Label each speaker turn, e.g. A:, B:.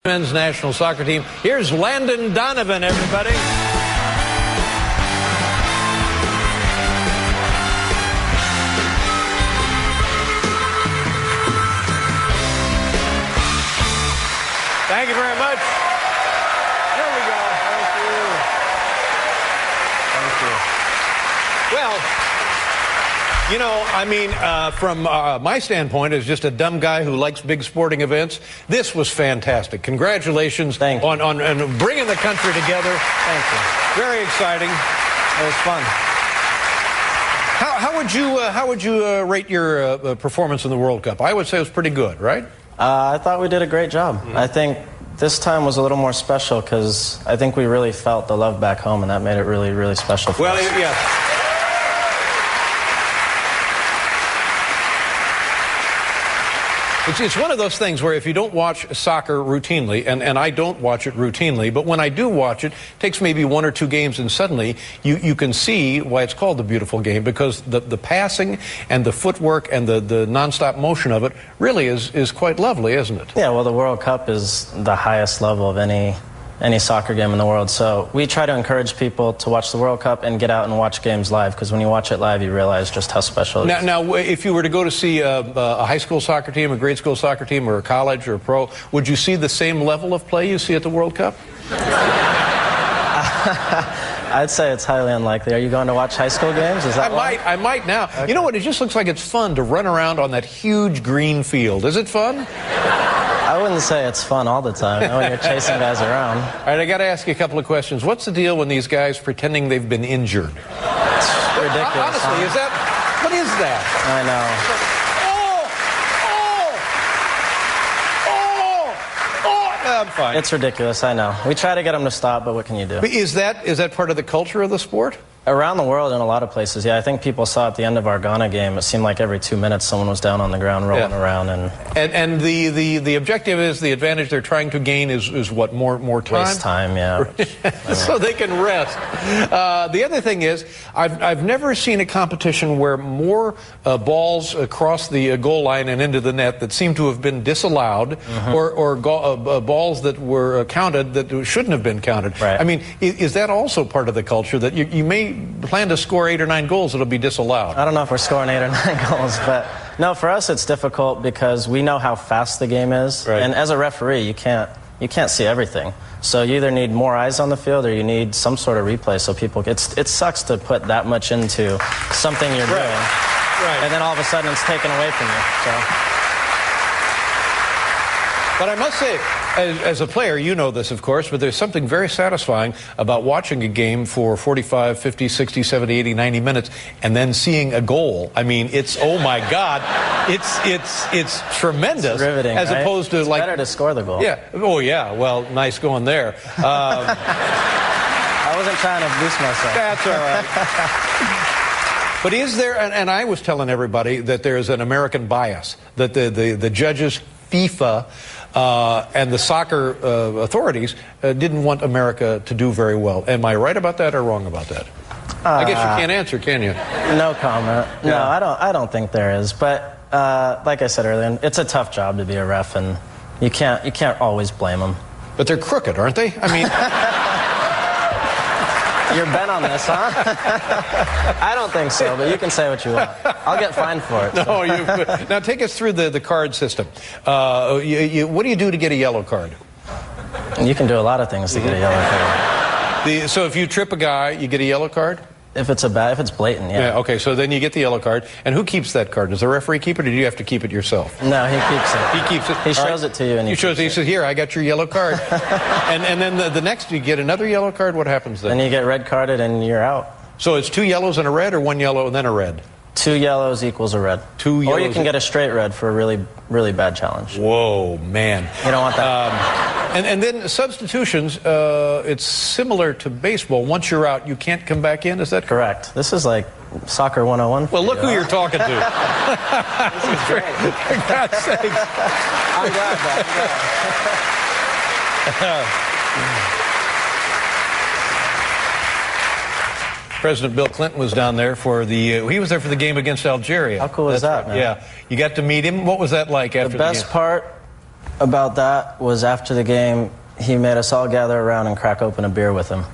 A: Men's national soccer team. Here's Landon Donovan, everybody. Thank you very much. There we go. Thank you. Thank you. Well, you know, I mean, from my standpoint as just a dumb guy who likes big sporting events, this was fantastic. Congratulations on bringing the country together.
B: Thank you.
A: Very exciting.
B: It was fun.
A: How would you rate your performance in the World Cup? I would say it was pretty good, right?
B: I thought we did a great job. I think this time was a little more special because I think we really felt the love back home, and that made it really, really special for us.
A: Well, yeah. It's one of those things where if you don't watch soccer routinely, and I don't watch it routinely, but when I do watch it, it takes maybe one or two games, and suddenly you can see why it's called the beautiful game, because the passing and the footwork and the nonstop motion of it really is quite lovely, isn't it?
B: Yeah, well, the World Cup is the highest level of any soccer game in the world. So we try to encourage people to watch the World Cup and get out and watch games live, because when you watch it live, you realize just how special it is.
A: Now, if you were to go to see a high school soccer team, a grade school soccer team, or a college or a pro, would you see the same level of play you see at the World Cup?
B: I'd say it's highly unlikely. Are you going to watch high school games? Is that
A: I might now. Okay. You know what? It just looks like it's fun to run around on that huge green field. Is it fun?
B: I wouldn't say it's fun all the time, you know, when you're chasing guys around.
A: All right, I got to ask you a couple of questions. What's the deal when these guys pretending they've been injured?
B: It's ridiculous.
A: Honestly, what is that?
B: I know.
A: I'm fine.
B: It's ridiculous, I know. We try to get them to stop, but what can you do?
A: But is that part of the culture of the sport?
B: Around the world, in a lot of places, yeah. I think people saw at the end of our Ghana game, it seemed like every 2 minutes someone was down on the ground rolling around.
A: And the objective is, the advantage they're trying to gain is what, more time?
B: Waste time, yeah.
A: So they can rest. The other thing is, I've never seen a competition where more balls across the goal line and into the net that seem to have been disallowed, or balls that were counted that shouldn't have been counted.
B: Right.
A: I mean, is that also part of the culture, that you may plan to score 8 or 9 goals, it'll be disallowed?
B: I don't know if we're scoring 8 or 9 goals, but no, for us it's difficult because we know how fast the game is, and as a referee you can't see everything. So you either need more eyes on the field or you need some sort of replay, so people, it sucks to put that much into something you're doing, and then all of a sudden it's taken away from you. So.
A: But I must say, as a player, you know this, of course, but there's something very satisfying about watching a game for 45, 50, 60, 70, 80, 90 minutes and then seeing a goal. I mean, it's, oh my God, it's tremendous.
B: It's riveting,
A: as opposed to,
B: it's
A: like,
B: better to score the goal.
A: Yeah. Oh, yeah. Well, nice going there.
B: I wasn't trying to boost myself.
A: That's all right. But is there, and I was telling everybody that there's an American bias, that the judges, FIFA, and the soccer authorities didn't want America to do very well. Am I right about that or wrong about that? I guess you can't answer, can you?
B: No comment. Yeah. No, I don't think there is. But like I said earlier, it's a tough job to be a ref, and you can't always blame them.
A: But they're crooked, aren't they? I mean,
B: you're bent on this, huh? I don't think so, but you can say what you want. I'll get fined for it.
A: So. No, now take us through the card system. What do you do to get a yellow card?
B: You can do a lot of things to get a yellow card.
A: So if you trip a guy, you get a yellow card?
B: If it's blatant, yeah.
A: Okay, so then you get the yellow card. And who keeps that card? Does the referee keep it, or do you have to keep it yourself?
B: No, he keeps it.
A: He keeps it?
B: He shows it to you, and
A: he says, here, I got your yellow card. and then the next, you get another yellow card? What happens then?
B: Then you get red carded, and you're out.
A: So it's 2 yellows and a red, or 1 yellow and then a red? 2
B: yellows equals a red.
A: 2 yellows.
B: Or you can get a straight red for a really, really bad challenge.
A: Whoa, man.
B: You don't want that.
A: And then substitutions, it's similar to baseball. Once you're out, you can't come back in. Is that
B: correct? This is like soccer 101.
A: Well, look who you're talking to.
B: This is great.
A: For God's sakes.
B: I'm glad,
A: President Bill Clinton was down there for he was there for the game against Algeria.
B: How cool is that, man?
A: Yeah. You got to meet him. What was that like after the game?
B: The best part about that was after the game, he made us all gather around and crack open a beer with him.